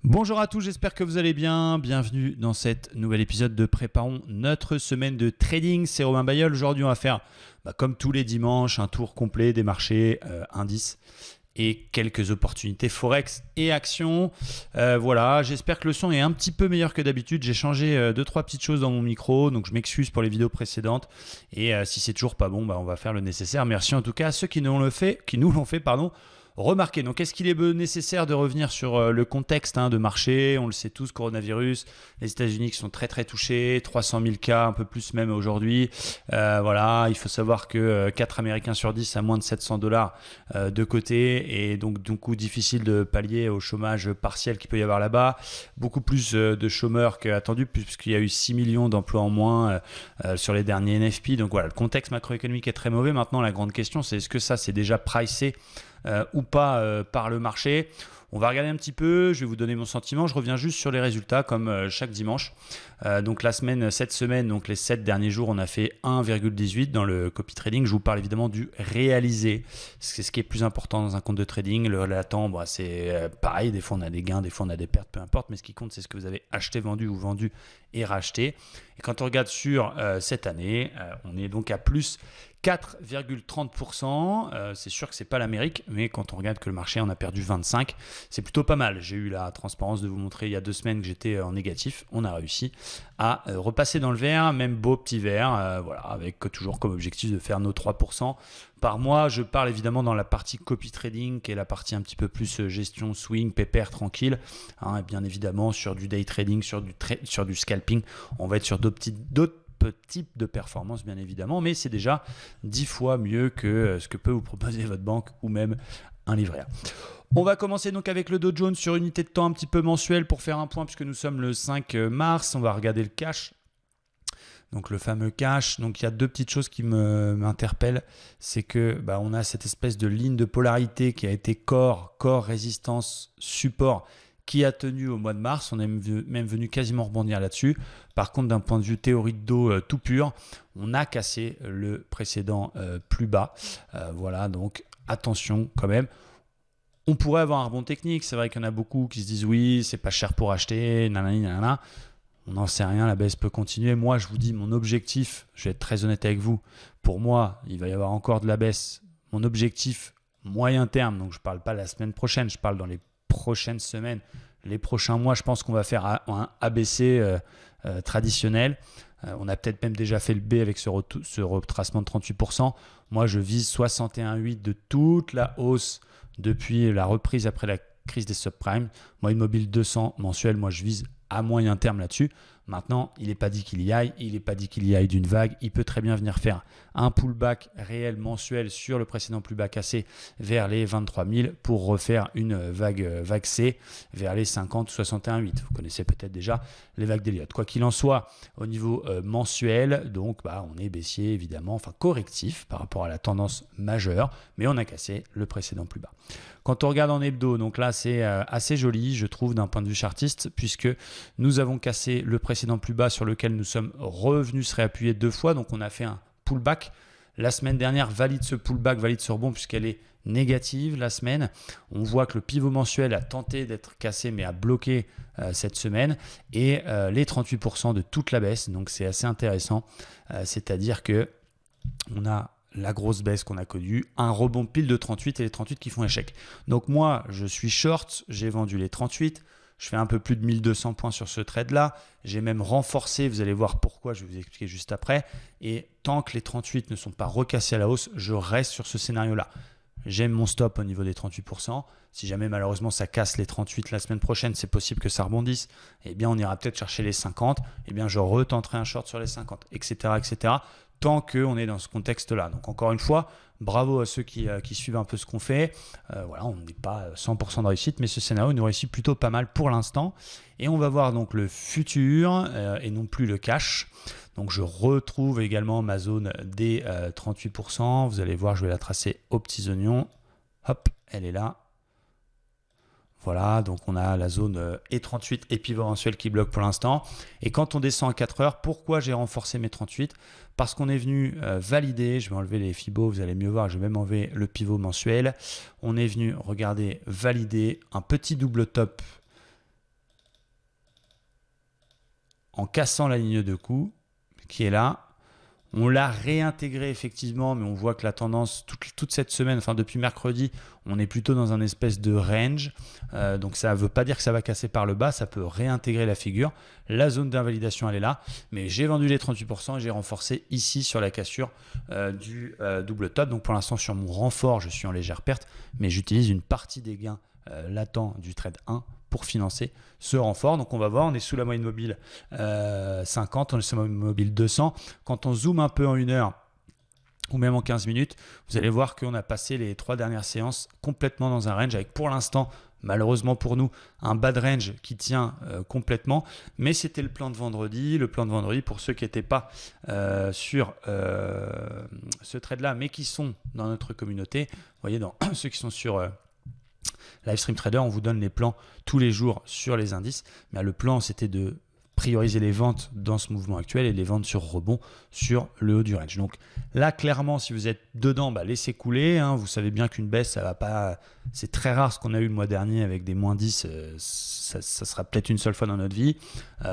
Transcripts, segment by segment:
Bonjour à tous, j'espère que vous allez bien. Bienvenue dans cet nouvel épisode de Préparons notre semaine de trading. C'est Romain Bayeul. Aujourd'hui, on va faire, comme tous les dimanches, un tour complet des marchés, indices et quelques opportunités Forex et actions. Voilà, j'espère que le son est un petit peu meilleur que d'habitude. J'ai changé 2-3 petites choses dans mon micro, donc je m'excuse pour les vidéos précédentes. Et si c'est toujours pas bon, on va faire le nécessaire. Merci en tout cas à ceux qui nous l'ont fait, remarquez. Donc, est-ce qu'il est nécessaire de revenir sur le contexte de marché? On le sait tous, coronavirus, les États-Unis qui sont très très touchés, 300 000 cas, un peu plus même aujourd'hui. Voilà, il faut savoir que 4 Américains sur 10 a moins de 700 dollars de côté, et donc du coup difficile de pallier au chômage partiel qu'il peut y avoir là-bas. Beaucoup plus de chômeurs qu'attendu, puisqu'il y a eu 6 millions d'emplois en moins sur les derniers NFP. Donc voilà, le contexte macroéconomique est très mauvais. Maintenant, la grande question, c'est est-ce que ça c'est déjà pricé ou pas par le marché? On va regarder un petit peu, je vais vous donner mon sentiment. Je reviens juste sur les résultats comme chaque dimanche. Donc cette semaine, donc les 7 derniers jours, on a fait 1,18 dans le copy trading. Je vous parle évidemment du réalisé. C'est ce qui est plus important dans un compte de trading. Le latent, c'est pareil. Des fois, on a des gains, des fois, on a des pertes, peu importe. Mais ce qui compte, c'est ce que vous avez acheté, vendu ou vendu et racheté. Et quand on regarde sur cette année, on est donc à plus 4,30%. C'est sûr que ce n'est pas l'Amérique, mais quand on regarde que le marché en a perdu 25, c'est plutôt pas mal. J'ai eu la transparence de vous montrer il y a 2 semaines que j'étais en négatif. On a réussi à repasser dans le vert, même beau petit vert, voilà, avec toujours comme objectif de faire nos 3% par mois. Je parle évidemment dans la partie copy trading, qui est la partie un petit peu plus gestion swing, pépère, tranquille. Et bien évidemment, sur du day trading, sur du scalping, on va être sur d'autres types de performances bien évidemment, mais c'est déjà 10 fois mieux que ce que peut vous proposer votre banque ou même un livret A. On va commencer donc avec le Dow Jones sur unité de temps un petit peu mensuelle pour faire un point, puisque nous sommes le 5 mars. On va regarder le cash. Donc le fameux cash. Donc il y a 2 petites choses qui m'interpellent. C'est que on a cette espèce de ligne de polarité qui a été corps, résistance, support, qui a tenu au mois de mars. On est même venu quasiment rebondir là-dessus. Par contre, d'un point de vue théorie de dos tout pur, on a cassé le précédent plus bas. Voilà, donc attention quand même. On pourrait avoir un rebond technique. C'est vrai qu'il y en a beaucoup qui se disent oui, c'est pas cher pour acheter, nanani, nanana. On n'en sait rien, la baisse peut continuer. Moi, je vous dis, mon objectif, je vais être très honnête avec vous, pour moi, il va y avoir encore de la baisse. Mon objectif moyen terme, donc je ne parle pas la semaine prochaine, je parle dans les prochaines semaines, les prochains mois, je pense qu'on va faire un ABC traditionnel. On a peut-être même déjà fait le B avec ce retracement de 38%. Moi, je vise 61,8 de toute la hausse depuis la reprise après la crise des subprimes. Moi, Immobile 200 mensuel, moi, je vise à moyen terme là-dessus. Maintenant, il n'est pas dit qu'il y aille, il n'est pas dit qu'il y aille d'une vague. Il peut très bien venir faire un pullback réel mensuel sur le précédent plus bas cassé vers les 23 000 pour refaire une vague C vers les 50 ou 61,8. Vous connaissez peut-être déjà les vagues d'Elliott. Quoi qu'il en soit, au niveau mensuel, donc on est baissier évidemment, enfin correctif par rapport à la tendance majeure, mais on a cassé le précédent plus bas. Quand on regarde en hebdo, donc là c'est assez joli, je trouve, d'un point de vue chartiste, puisque nous avons cassé le précédent plus bas sur lequel nous sommes revenus se réappuyer 2 fois. Donc on a fait un pullback. La semaine dernière valide ce pullback, valide ce rebond, puisqu'elle est négative la semaine. On voit que le pivot mensuel a tenté d'être cassé, mais a bloqué cette semaine. Et les 38% de toute la baisse. Donc c'est assez intéressant. C'est-à-dire que on a la grosse baisse qu'on a connue, un rebond pile de 38 et les 38 qui font échec. Donc moi, je suis short, j'ai vendu les 38. Je fais un peu plus de 1200 points sur ce trade-là. J'ai même renforcé, vous allez voir pourquoi, je vais vous expliquer juste après. Et tant que les 38 ne sont pas recassés à la hausse, je reste sur ce scénario-là. J'aime mon stop au niveau des 38%. Si jamais malheureusement ça casse les 38 la semaine prochaine, c'est possible que ça rebondisse. Eh bien, on ira peut-être chercher les 50. Eh bien, je retenterai un short sur les 50, etc., etc. Tant qu'on est dans ce contexte-là. Donc encore une fois, bravo à ceux qui suivent un peu ce qu'on fait. Voilà, on n'est pas 100% de réussite, mais ce scénario nous réussit plutôt pas mal pour l'instant. Et on va voir donc le futur et non plus le cash. Donc je retrouve également ma zone des 38%. Vous allez voir, je vais la tracer aux petits oignons. Hop, elle est là. Voilà, donc on a la zone E38 et pivot mensuel qui bloque pour l'instant. Et quand on descend à 4 heures, pourquoi j'ai renforcé mes 38? Parce qu'on est venu valider, je vais enlever les fibos, vous allez mieux voir, je vais même enlever le pivot mensuel. On est venu, regardez, valider un petit double top en cassant la ligne de coup qui est là. On l'a réintégré effectivement, mais on voit que la tendance, toute cette semaine, enfin depuis mercredi, on est plutôt dans un espèce de range. Donc ça ne veut pas dire que ça va casser par le bas, ça peut réintégrer la figure. La zone d'invalidation, elle est là. Mais j'ai vendu les 38% et j'ai renforcé ici sur la cassure du double top. Donc pour l'instant, sur mon renfort, je suis en légère perte, mais j'utilise une partie des gains latents du trade 1 pour financer ce renfort. Donc on va voir, on est sous la moyenne mobile 50, on est sous la moyenne mobile 200. Quand on zoome un peu en 1 heure ou même en 15 minutes, vous allez voir qu'on a passé les 3 dernières séances complètement dans un range avec pour l'instant, malheureusement pour nous, un bas de range qui tient complètement. Mais c'était le plan de vendredi. Le plan de vendredi, pour ceux qui n'étaient pas sur ce trade-là, mais qui sont dans notre communauté, vous voyez, dans ceux qui sont sur Livestream Trader, on vous donne les plans tous les jours sur les indices. Mais le plan, c'était de prioriser les ventes dans ce mouvement actuel et les ventes sur rebond sur le haut du range. Donc là, clairement, si vous êtes dedans, laissez couler. Vous savez bien qu'une baisse, ça va pas. C'est très rare ce qu'on a eu le mois dernier avec des moins 10. Ça sera peut-être une seule fois dans notre vie.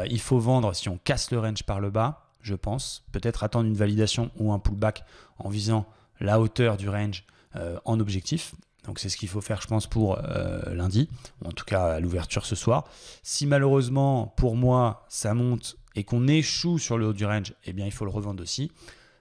Il faut vendre si on casse le range par le bas, je pense. Peut-être attendre une validation ou un pullback en visant la hauteur du range en objectif. Donc c'est ce qu'il faut faire, je pense, pour lundi, ou en tout cas à l'ouverture ce soir. Si malheureusement, pour moi, ça monte et qu'on échoue sur le haut du range, eh bien il faut le revendre aussi.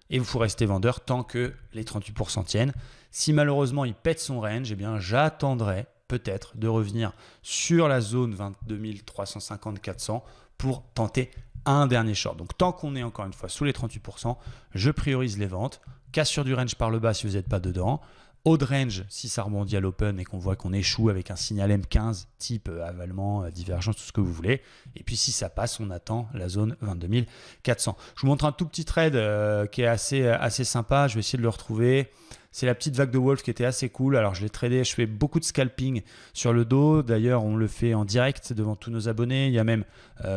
Et il faut rester vendeur tant que les 38% tiennent. Si malheureusement il pète son range, eh bien j'attendrai peut-être de revenir sur la zone 22 350-400 pour tenter un dernier short. Donc tant qu'on est encore une fois sous les 38%, je priorise les ventes. Cassure du range par le bas si vous n'êtes pas dedans. Haut de range, si ça rebondit à l'open et qu'on voit qu'on échoue avec un signal M15, type avalement, divergence, tout ce que vous voulez. Et puis si ça passe, on attend la zone 22 400. Je vous montre un tout petit trade qui est assez sympa. Je vais essayer de le retrouver. C'est la petite vague de Wolf qui était assez cool. Alors je l'ai tradé, je fais beaucoup de scalping sur le dos. D'ailleurs, on le fait en direct devant tous nos abonnés. Il y a même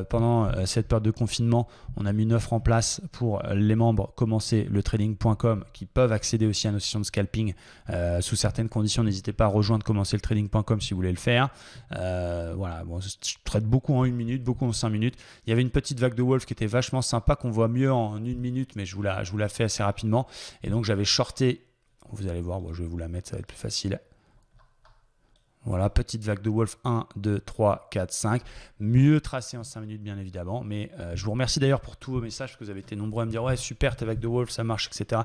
pendant cette période de confinement, on a mis une offre en place pour les membres commencer le trading.com qui peuvent accéder aussi à nos sessions de scalping sous certaines conditions. N'hésitez pas à rejoindre commencer le trading.com si vous voulez le faire. Voilà, bon, je trade beaucoup en 1 minute, beaucoup en 5 minutes. Il y avait une petite vague de Wolf qui était vachement sympa, qu'on voit mieux en 1 minute, mais je vous la fais assez rapidement. Et donc j'avais shorté. Vous allez voir, je vais vous la mettre, ça va être plus facile. Voilà, petite vague de Wolf, 1, 2, 3, 4, 5. Mieux tracé en 5 minutes, bien évidemment. Mais je vous remercie d'ailleurs pour tous vos messages, parce que vous avez été nombreux à me dire « Ouais, super, ta vague de Wolf, ça marche, etc. »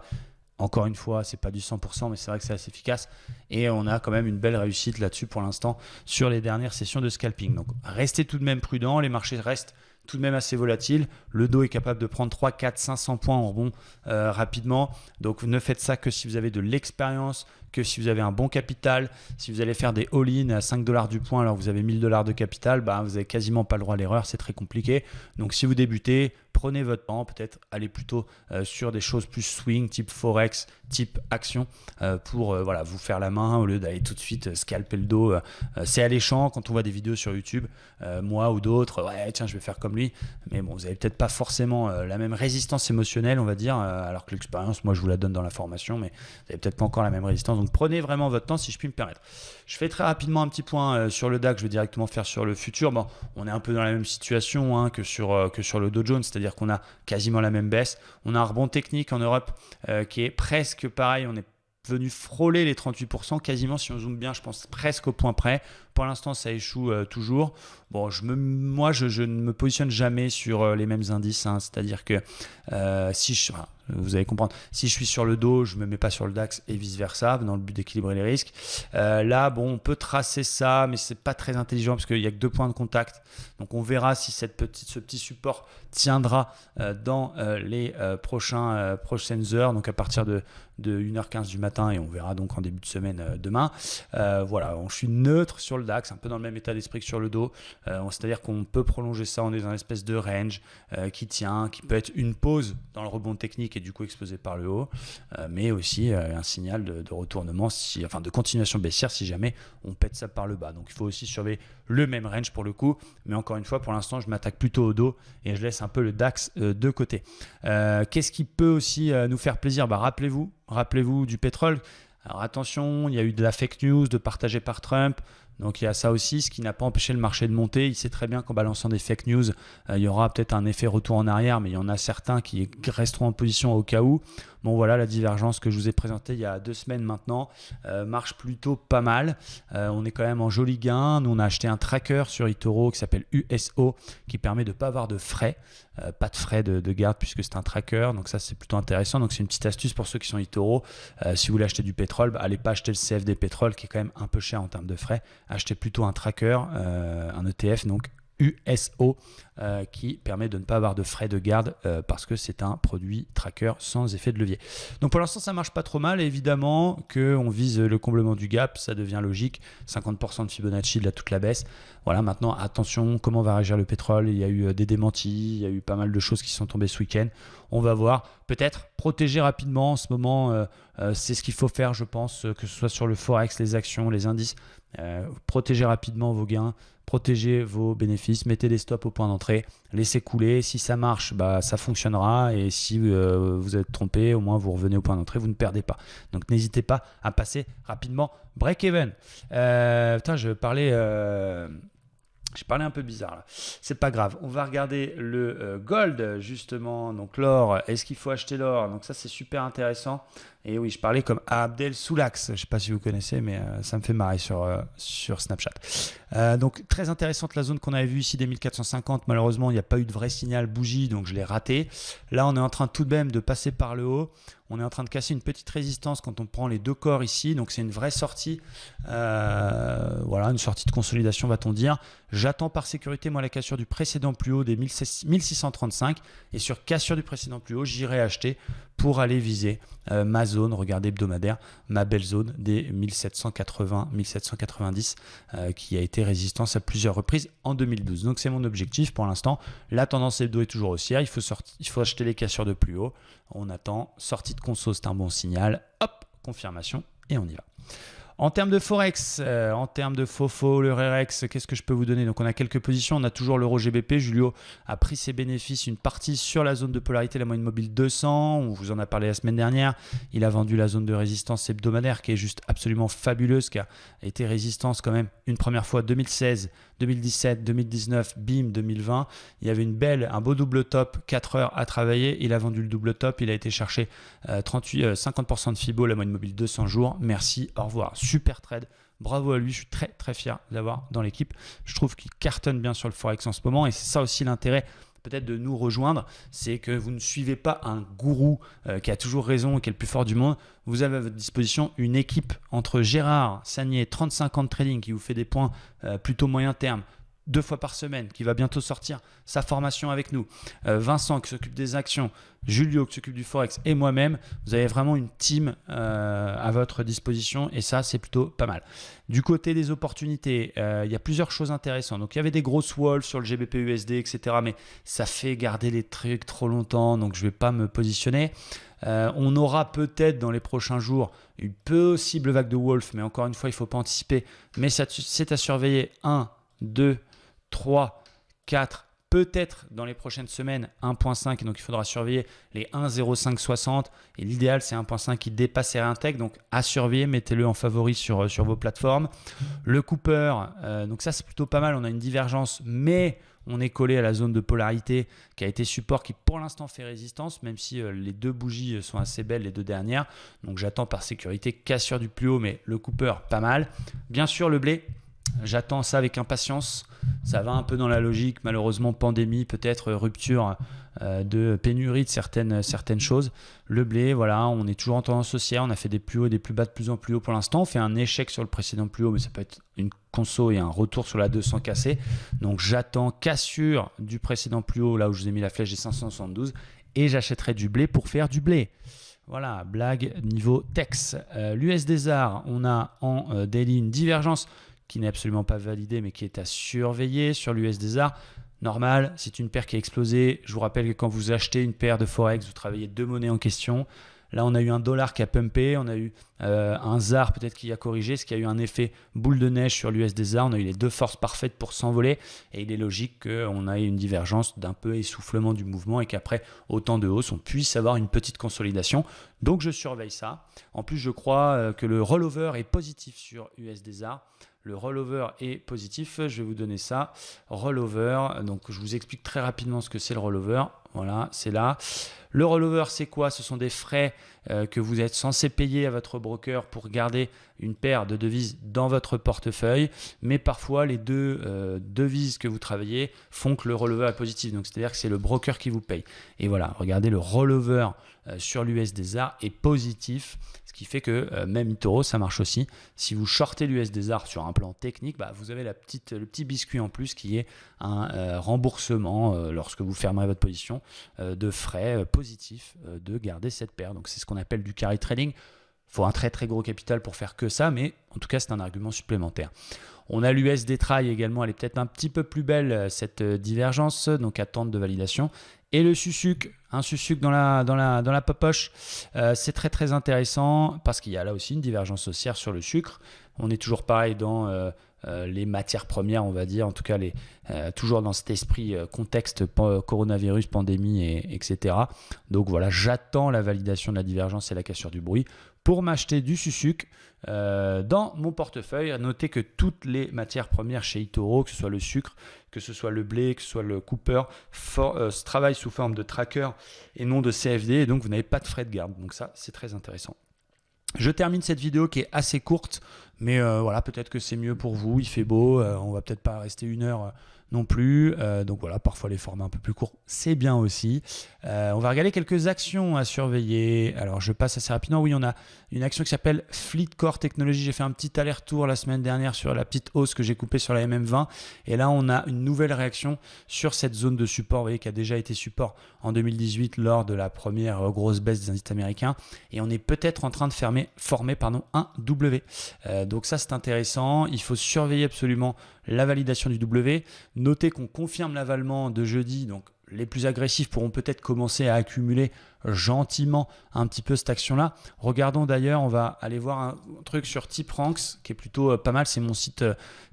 Encore une fois, ce n'est pas du 100%, mais c'est vrai que c'est assez efficace. Et on a quand même une belle réussite là-dessus pour l'instant sur les dernières sessions de scalping. Donc, restez tout de même prudents. Les marchés restent tout de même assez volatile. Le dos est capable de prendre 3, 4, 500 points en rebond rapidement. Donc ne faites ça que si vous avez de l'expérience, que si vous avez un bon capital. Si vous allez faire des all-in à 5 $ du point alors que vous avez 1000 $ de capital, vous n'avez quasiment pas le droit à l'erreur, c'est très compliqué. Donc si vous débutez, prenez votre temps, peut-être aller plutôt sur des choses plus swing, type forex, type action, pour vous faire la main au lieu d'aller tout de suite scalper le dos. C'est alléchant quand on voit des vidéos sur YouTube, moi ou d'autres, ouais tiens je vais faire comme lui, mais bon vous n'avez peut-être pas forcément la même résistance émotionnelle on va dire, alors que l'expérience moi je vous la donne dans la formation, mais vous n'avez peut-être pas encore la même résistance, donc prenez vraiment votre temps si je puis me permettre. Je fais très rapidement un petit point sur le DAX, je vais directement faire sur le futur. Bon, on est un peu dans la même situation que sur le Dow Jones, c'est-à-dire qu'on a quasiment la même baisse. On a un rebond technique en Europe qui est presque pareil, on est venu frôler les 38%, quasiment si on zoome bien, je pense presque au point près. Pour l'instant, ça échoue toujours. Bon, moi, je ne me positionne jamais sur les mêmes indices, c'est-à-dire que vous allez comprendre, si je suis sur le dos, je ne me mets pas sur le DAX et vice-versa, dans le but d'équilibrer les risques. Là, bon, on peut tracer ça, mais ce n'est pas très intelligent parce qu'il n'y a que 2 points de contact. Donc, on verra si ce petit support tiendra dans les prochaines heures, donc à partir de 1h15 du matin, et on verra donc en début de semaine demain. Voilà, je suis neutre sur le DAX, un peu dans le même état d'esprit que sur le dos. C'est-à-dire qu'on peut prolonger ça, on est dans une espèce de range qui tient, qui peut être une pause dans le rebond technique et du coup explosé par le haut, mais aussi un signal de retournement, de continuation baissière si jamais on pète ça par le bas. Donc il faut aussi surveiller le même range pour le coup, mais encore une fois pour l'instant je m'attaque plutôt au dos et je laisse un peu le DAX de côté. Qu'est-ce qui peut aussi nous faire plaisir? Rappelez-vous du pétrole. Alors attention, il y a eu de la fake news de partagée par Trump. Donc il y a ça aussi, ce qui n'a pas empêché le marché de monter. Il sait très bien qu'en balançant des fake news, il y aura peut-être un effet retour en arrière, mais il y en a certains qui resteront en position au cas où. Bon voilà, la divergence que je vous ai présentée il y a 2 semaines maintenant marche plutôt pas mal. On est quand même en joli gain. Nous on a acheté un tracker sur eToro qui s'appelle USO, qui permet de ne pas avoir de frais, pas de frais de garde puisque c'est un tracker. Donc ça c'est plutôt intéressant. Donc c'est une petite astuce pour ceux qui sont eToro. Si vous voulez acheter du pétrole, allez pas acheter le CFD pétrole qui est quand même un peu cher en termes de frais. Achetez plutôt un tracker, un ETF, donc USO, qui permet de ne pas avoir de frais de garde parce que c'est un produit tracker sans effet de levier. Donc pour l'instant ça marche pas trop mal. Et évidemment qu'on vise le comblement du gap, ça devient logique. 50% de Fibonacci de toute la baisse. Voilà, maintenant attention, comment va réagir le pétrole? Il y a eu des démentis, il y a eu pas mal de choses qui sont tombées ce week-end. On va voir. Peut-être protéger rapidement en ce moment, c'est ce qu'il faut faire, je pense, que ce soit sur le Forex, les actions, les indices. Protégez rapidement vos gains, protégez vos bénéfices, mettez des stops au point d'entrée, laissez couler. Si ça marche, ça fonctionnera. Et si vous êtes trompé, au moins vous revenez au point d'entrée, vous ne perdez pas. Donc n'hésitez pas à passer rapidement break-even. J'ai parlé un peu bizarre là. C'est pas grave. On va regarder le gold justement. Donc l'or, est-ce qu'il faut acheter l'or? Donc ça c'est super intéressant. Et oui, je parlais comme Abdel Soulax. Je ne sais pas si vous connaissez, mais ça me fait marrer sur Snapchat. Donc très intéressante la zone qu'on avait vue ici des 1450. Malheureusement, il n'y a pas eu de vrai signal bougie, donc je l'ai raté. Là, on est en train tout de même de passer par le haut. On est en train de casser une petite résistance quand on prend les 2 corps ici. Donc c'est une vraie sortie. Voilà, une sortie de consolidation, va-t-on dire. J'attends par sécurité, moi, la cassure du précédent plus haut des 1635. Et sur cassure du précédent plus haut, j'irai acheter pour aller viser ma zone, regardez hebdomadaire, ma belle zone des 1780-1790 qui a été résistance à plusieurs reprises en 2012. Donc c'est mon objectif pour l'instant. La tendance hebdo est toujours haussière. Il faut acheter les cassures de plus haut. On attend sortie de conso, c'est un bon signal. Hop, confirmation et on y va. En termes de Forex, en termes de FOFO, le REREX, qu'est-ce que je peux vous donner? Donc on a quelques positions, on a toujours l'euro GBP. Julio a pris ses bénéfices, une partie sur la zone de polarité, la moyenne mobile 200. On vous en a parlé la semaine dernière. Il a vendu la zone de résistance hebdomadaire qui est juste absolument fabuleuse, qui a été résistance quand même une première fois 2016, 2017, 2019, bim, 2020. Il y avait un beau double top, 4 heures à travailler. Il a vendu le double top, il a été chercher 50% de Fibo, la moyenne mobile 200 jours. Merci, au revoir. Super trade, bravo à lui, je suis très très fier d'avoir dans l'équipe. Je trouve qu'il cartonne bien sur le Forex en ce moment et c'est ça aussi l'intérêt peut-être de nous rejoindre, c'est que vous ne suivez pas un gourou qui a toujours raison et qui est le plus fort du monde. Vous avez à votre disposition une équipe entre Gérard Sagnier, 35 ans de trading, qui vous fait des points plutôt moyen terme, 2 fois par semaine, qui va bientôt sortir sa formation avec nous, Vincent qui s'occupe des actions, Julio qui s'occupe du Forex et moi-même. Vous avez vraiment une team à votre disposition et ça c'est plutôt pas mal. Du côté des opportunités, il y a plusieurs choses intéressantes. Donc il y avait des grosses walls sur le GBP USD, etc. Mais ça fait garder les trucs trop longtemps, donc je ne vais pas me positionner. On aura peut-être dans les prochains jours une possible vague de Wolf, mais encore une fois il ne faut pas anticiper. Mais c'est à surveiller. 1, 2, 3, 4, peut-être dans les prochaines semaines 1.5, et donc il faudra surveiller les 1.0560 et l'idéal c'est 1.5 qui dépasse et réintègre, donc à surveiller, mettez-le en favori sur vos plateformes. Le Cooper, donc ça c'est plutôt pas mal, on a une divergence mais on est collé à la zone de polarité qui a été support, qui pour l'instant fait résistance, même si les 2 bougies sont assez belles, les 2 dernières, donc j'attends par sécurité cassure du plus haut, mais le Cooper pas mal. Bien sûr le blé, j'attends ça avec impatience. Ça va un peu dans la logique, malheureusement, pandémie, peut-être rupture de pénurie de certaines choses. Le blé, voilà, on est toujours en tendance haussière. On a fait des plus hauts et des plus bas de plus en plus haut pour l'instant. On fait un échec sur le précédent plus haut, mais ça peut être une conso et un retour sur la 200 cassée. Donc j'attends cassure du précédent plus haut, là où je vous ai mis la flèche des 572, et j'achèterai du blé pour faire du blé. Voilà, blague niveau Tex. L'USD ZAR, on a en daily une divergence qui n'est absolument pas validée, mais qui est à surveiller sur l'USD ZAR. Normal, c'est une paire qui a explosé. Je vous rappelle que quand vous achetez une paire de Forex, vous travaillez 2 monnaies en question. Là, on a eu un dollar qui a pumpé, on a eu un ZAR peut-être qui a corrigé, ce qui a eu un effet boule de neige sur l'USD ZAR. On a eu les 2 forces parfaites pour s'envoler et il est logique qu'on ait une divergence d'un peu essoufflement du mouvement et qu'après autant de hausse, on puisse avoir une petite consolidation. Donc, je surveille ça. En plus, je crois que le rollover est positif sur USD ZAR. le rollover est positif. Je vais vous donner ça. Rollover, donc je vous explique très rapidement ce que c'est le rollover. Voilà, c'est là. Le rollover, c'est quoi? Ce sont des frais que vous êtes censé payer à votre broker pour garder une paire de devises dans votre portefeuille. Mais parfois, les deux devises que vous travaillez font que le rollover est positif. Donc, c'est-à-dire que c'est le broker qui vous paye. Et voilà, regardez, le rollover sur l'USD-ZAR est positif. Ce qui fait que même eToro, ça marche aussi. Si vous shortez l'USD-ZAR sur un plan technique, vous avez le petit biscuit en plus qui est un remboursement lorsque vous fermerez votre position de frais positifs de garder cette paire. Donc c'est ce qu'on appelle du carry trading. Il faut un très très gros capital pour faire que ça, mais en tout cas c'est un argument supplémentaire. On a l'USD Try également, elle est peut-être un petit peu plus belle cette divergence, donc attente de validation. Et le Susuc, un Susuc dans la poche, c'est très très intéressant parce qu'il y a là aussi une divergence haussière sur le sucre. On est toujours pareil dans les matières premières, on va dire, en tout cas toujours dans cet esprit contexte coronavirus, pandémie, etc. Donc voilà, j'attends la validation de la divergence et la cassure du bruit pour m'acheter du Susuc dans mon portefeuille. Notez que toutes les matières premières chez eToro, que ce soit le sucre, que ce soit le blé, que ce soit le cooper, travaillent sous forme de tracker et non de CFD, et donc vous n'avez pas de frais de garde. Donc ça, c'est très intéressant. Je termine cette vidéo qui est assez courte, mais voilà, peut-être que c'est mieux pour vous. Il fait beau, on va peut-être pas rester 1 heure non plus. Donc voilà, parfois les formats un peu plus courts, c'est bien aussi. On va regarder quelques actions à surveiller. Alors je passe assez rapidement. Oui, on a une action qui s'appelle FleetCor Technologies. J'ai fait un petit aller-retour la semaine dernière sur la petite hausse que j'ai coupée sur la MM20. Et là, on a une nouvelle réaction sur cette zone de support, vous voyez, qui a déjà été support en 2018 lors de la première grosse baisse des indices américains. Et on est peut-être en train de former un W. Donc ça, c'est intéressant. Il faut surveiller absolument la validation du W. Notez qu'on confirme l'avalement de jeudi, donc les plus agressifs pourront peut-être commencer à accumuler gentiment un petit peu cette action-là. Regardons d'ailleurs, on va aller voir un truc sur TipRanks qui est plutôt pas mal. C'est mon site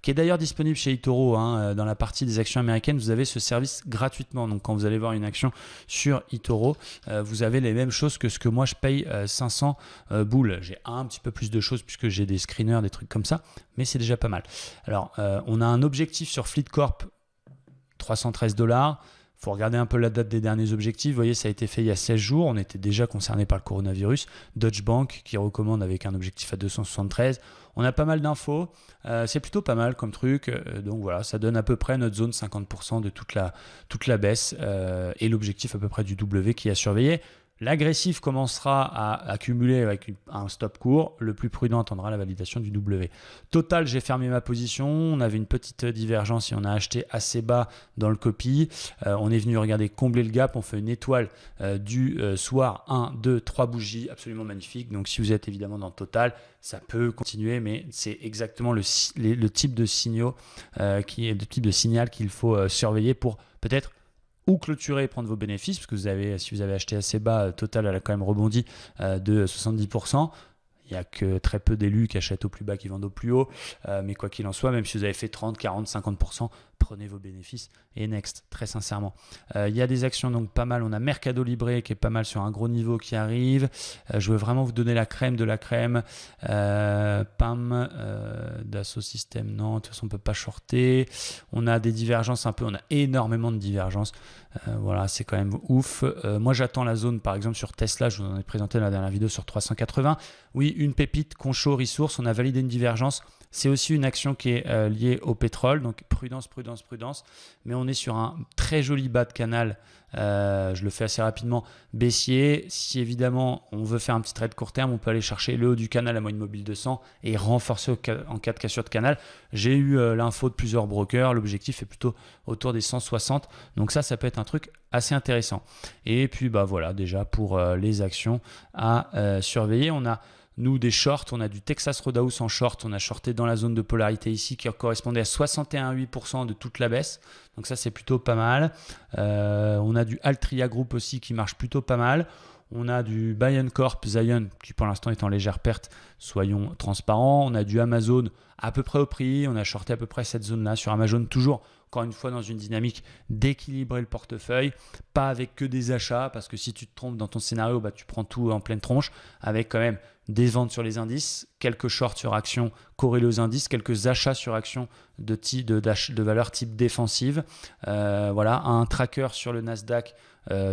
qui est d'ailleurs disponible chez eToro. Dans la partie des actions américaines, vous avez ce service gratuitement. Donc quand vous allez voir une action sur eToro, vous avez les mêmes choses que ce que moi je paye 500 boules. J'ai un petit peu plus de choses puisque j'ai des screeners, des trucs comme ça, mais c'est déjà pas mal. Alors, on a un objectif sur FleetCorp, $313. Il faut regarder un peu la date des derniers objectifs. Vous voyez, ça a été fait il y a 16 jours. On était déjà concerné par le coronavirus. Deutsche Bank qui recommande avec un objectif à 273. On a pas mal d'infos. C'est plutôt pas mal comme truc. Donc voilà, ça donne à peu près notre zone 50% de toute la baisse et l'objectif à peu près du W qui est à surveiller. L'agressif commencera à accumuler avec un stop court. Le plus prudent attendra la validation du W. Total, j'ai fermé ma position. On avait une petite divergence et on a acheté assez bas dans le copy. On est venu regarder combler le gap. On fait une étoile du soir. 1, 2, 3 bougies. Absolument magnifique. Donc si vous êtes évidemment dans Total, ça peut continuer, mais c'est exactement le type de signal qu'il faut surveiller pour peut-être ou clôturer et prendre vos bénéfices, parce que si vous avez acheté assez bas, Total elle a quand même rebondi de 70%. Il n'y a que très peu d'élus qui achètent au plus bas, qui vendent au plus haut. Mais quoi qu'il en soit, même si vous avez fait 30, 40, 50%, prenez vos bénéfices et next, très sincèrement. Il y a des actions donc pas mal. On a Mercado Libre qui est pas mal sur un gros niveau qui arrive. Je veux vraiment vous donner la crème de la crème. PAM, Dassault Systèmes, non, de toute façon on ne peut pas shorter. On a des divergences un peu, on a énormément de divergences. Voilà, c'est quand même ouf. Moi j'attends la zone par exemple sur Tesla, je vous en ai présenté dans la dernière vidéo sur 380. Oui, une pépite, Concho Resource, on a validé une divergence. C'est aussi une action qui est liée au pétrole, donc prudence. Mais on est sur un très joli bas de canal, je le fais assez rapidement, baissier. Si évidemment on veut faire un petit trade court terme, on peut aller chercher le haut du canal à moyenne mobile 200 et renforcer en cas de cassure de canal. J'ai eu l'info de plusieurs brokers, l'objectif est plutôt autour des 160, donc ça peut être un truc assez intéressant. Et puis voilà, déjà pour les actions à surveiller, on a nous des shorts, on a du Texas Roadhouse en short, on a shorté dans la zone de polarité ici qui correspondait à 61,8% de toute la baisse, donc ça c'est plutôt pas mal. On a du Altria Group aussi qui marche plutôt pas mal. On a du Bayon Corp, Zion, qui pour l'instant est en légère perte, soyons transparents. On a du Amazon à peu près au prix. On a shorté à peu près cette zone-là sur Amazon, toujours encore une fois dans une dynamique d'équilibrer le portefeuille, pas avec que des achats, parce que si tu te trompes dans ton scénario, tu prends tout en pleine tronche, avec quand même des ventes sur les indices, quelques shorts sur actions corrélés aux indices, quelques achats sur actions de valeur type défensive. Voilà, un tracker sur le Nasdaq,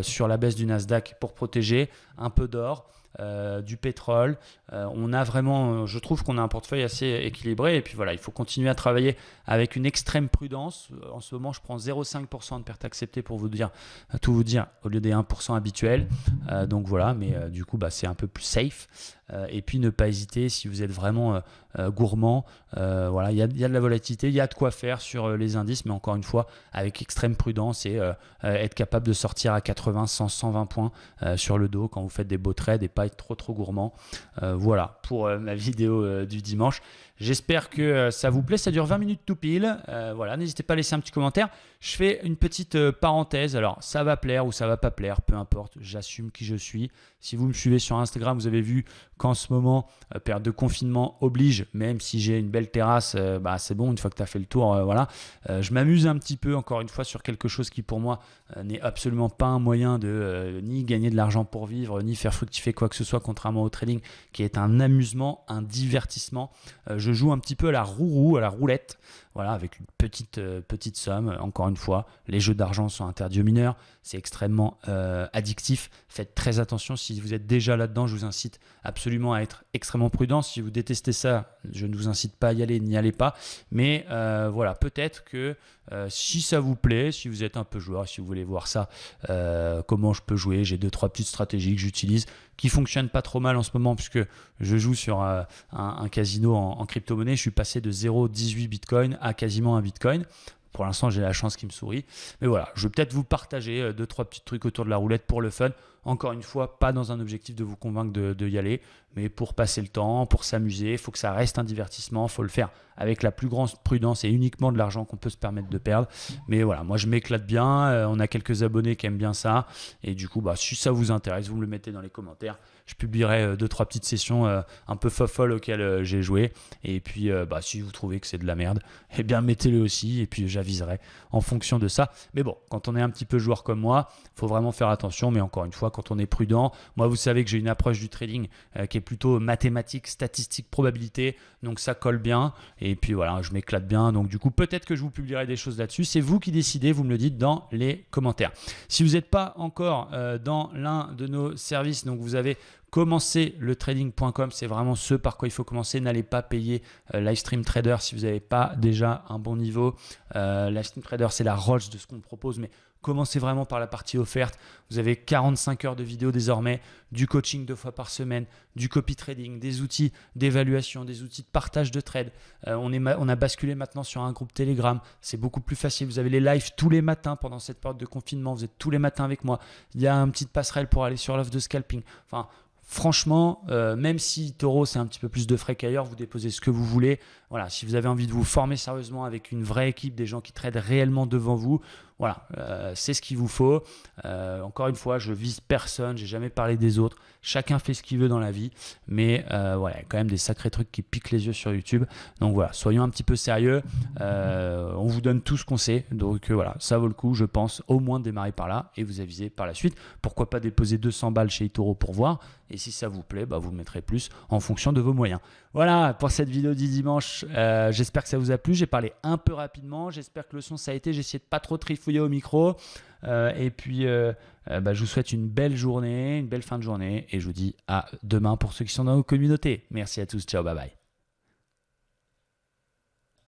sur la baisse du Nasdaq pour protéger, un peu d'or. Du pétrole, on a vraiment, je trouve qu'on a un portefeuille assez équilibré, et puis voilà, il faut continuer à travailler avec une extrême prudence. En ce moment, je prends 0,5% de perte acceptée pour tout vous dire, au lieu des 1% habituels. Donc voilà, mais du coup, c'est un peu plus safe. Et puis ne pas hésiter si vous êtes vraiment gourmand. Voilà, il y a de la volatilité, il y a de quoi faire sur les indices, mais encore une fois, avec extrême prudence et être capable de sortir à 80, 100, 120 points sur le dos quand vous faites des beaux trades et pas être trop gourmand. Voilà pour ma vidéo du dimanche. J'espère que ça vous plaît. Ça dure 20 minutes tout pile. Voilà, n'hésitez pas à laisser un petit commentaire. Je fais une petite parenthèse. Alors, ça va plaire ou ça va pas plaire, peu importe. J'assume qui je suis. Si vous me suivez sur Instagram, vous avez vu qu'en ce moment, période de confinement oblige, même si j'ai une belle terrasse, c'est bon, une fois que tu as fait le tour, voilà. Je m'amuse un petit peu, encore une fois, sur quelque chose qui, pour moi, n'est absolument pas un moyen de ni gagner de l'argent pour vivre, ni faire fructifier quoi que ce soit, contrairement au trading, qui est un amusement, un divertissement. Je joue un petit peu à la roue, à la roulette, voilà, avec une petite somme. Encore une fois, les jeux d'argent sont interdits aux mineurs, c'est extrêmement addictif. Faites très attention, si vous êtes déjà là-dedans, je vous incite absolument à être extrêmement prudent. Si vous détestez ça, je ne vous incite pas à y aller, n'y allez pas. Mais voilà, peut-être que si ça vous plaît, si vous êtes un peu joueur, si vous voulez voir ça, comment je peux jouer, j'ai 2-3 petites stratégies que j'utilise, qui fonctionnent pas trop mal en ce moment, puisque je joue sur un casino en crypto-monnaie. Je suis passé de 0,18 Bitcoin à quasiment un Bitcoin. Pour l'instant, j'ai la chance qui me sourit. Mais voilà, je vais peut-être vous partager 2-3 petits trucs autour de la roulette pour le fun. Encore une fois, pas dans un objectif de vous convaincre de y aller, mais pour passer le temps, pour s'amuser. Il faut que ça reste un divertissement. Il faut le faire avec la plus grande prudence et uniquement de l'argent qu'on peut se permettre de perdre. Mais voilà, moi je m'éclate bien. On a quelques abonnés qui aiment bien ça. Et du coup, si ça vous intéresse, vous me le mettez dans les commentaires. Je publierai 2-3 petites sessions un peu fofolles auxquelles j'ai joué. Et puis, si vous trouvez que c'est de la merde, eh bien mettez-le aussi. Et puis j'aviserai en fonction de ça. Mais bon, quand on est un petit peu joueur comme moi, il faut vraiment faire attention. Mais encore une fois, quand on est prudent, moi vous savez que j'ai une approche du trading qui est plutôt mathématique, statistique, probabilité. Donc ça colle bien. Et puis voilà, je m'éclate bien. Donc du coup, peut-être que je vous publierai des choses là-dessus. C'est vous qui décidez, vous me le dites dans les commentaires. Si vous n'êtes pas encore dans l'un de nos services, donc vous avez commencé le trading.com, c'est vraiment ce par quoi il faut commencer. N'allez pas payer Livestream Trader si vous n'avez pas déjà un bon niveau. Livestream Trader, c'est la roche de ce qu'on propose, mais commencez vraiment par la partie offerte. Vous avez 45 heures de vidéo désormais, du coaching 2 fois par semaine, du copy trading, des outils d'évaluation, des outils de partage de trade. On a basculé maintenant sur un groupe Telegram. C'est beaucoup plus facile. Vous avez les lives tous les matins pendant cette période de confinement. Vous êtes tous les matins avec moi. Il y a une petite passerelle pour aller sur l'offre de scalping. Enfin, franchement, même si Toro, c'est un petit peu plus de frais qu'ailleurs, vous déposez ce que vous voulez. Voilà, si vous avez envie de vous former sérieusement avec une vraie équipe, des gens qui tradent réellement devant vous, voilà, c'est ce qu'il vous faut. Encore une fois, je vise personne, j'ai jamais parlé des autres. Chacun fait ce qu'il veut dans la vie, mais voilà, il y a quand même des sacrés trucs qui piquent les yeux sur YouTube. Donc voilà, soyons un petit peu sérieux. On vous donne tout ce qu'on sait, donc voilà, ça vaut le coup, je pense, au moins de démarrer par là et vous aviser par la suite. Pourquoi pas déposer 200 balles chez eToro pour voir, et si ça vous plaît, vous le mettrez plus en fonction de vos moyens. Voilà pour cette vidéo du dimanche. J'espère que ça vous a plu. J'ai parlé un peu rapidement. J'espère que le son ça a été. J'ai essayé de pas trop trifouiller au micro. Et puis, je vous souhaite une belle journée, une belle fin de journée. Et je vous dis à demain pour ceux qui sont dans nos communautés. Merci à tous. Ciao, bye bye.